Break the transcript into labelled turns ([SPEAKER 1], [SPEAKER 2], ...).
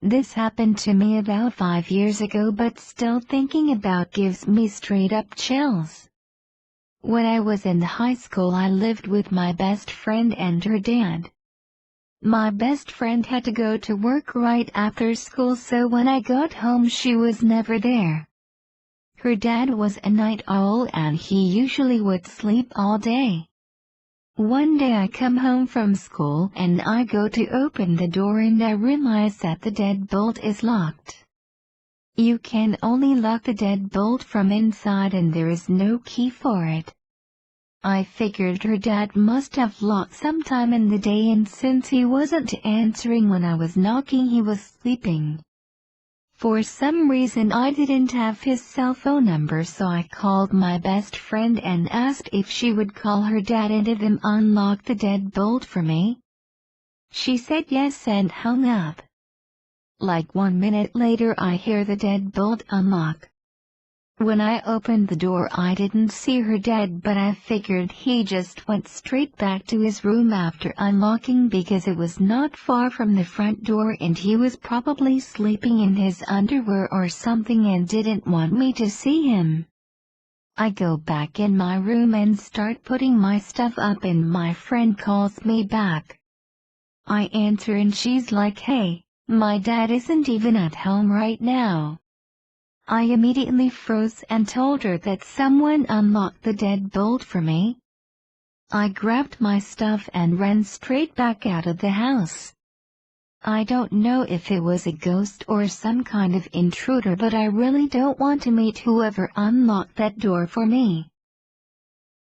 [SPEAKER 1] This happened to me about 5 years ago, but still thinking about gives me straight up chills. When I was in high school, I lived with my best friend and her dad. My best friend had to go to work right after school, so when I got home she was never there. Her dad was a night owl and he usually would sleep all day. One day I come home from school and I go to open the door and I realize that the deadbolt is locked. You can only lock the deadbolt from inside and there is no key for it. I figured her dad must have locked sometime in the day, and since he wasn't answering when I was knocking, he was sleeping. For some reason I didn't have his cell phone number, so I called my best friend and asked if she would call her dad and have him unlock the deadbolt for me. She said yes and hung up. Like 1 minute later I hear the deadbolt unlock. When I opened the door I didn't see her dad, but I figured he just went straight back to his room after unlocking because it was not far from the front door and he was probably sleeping in his underwear or something and didn't want me to see him. I go back in my room and start putting my stuff up and my friend calls me back. I answer and she's like, "Hey, my dad isn't even at home right now." I immediately froze and told her that someone unlocked the deadbolt for me. I grabbed my stuff and ran straight back out of the house. I don't know if it was a ghost or some kind of intruder, but I really don't want to meet whoever unlocked that door for me.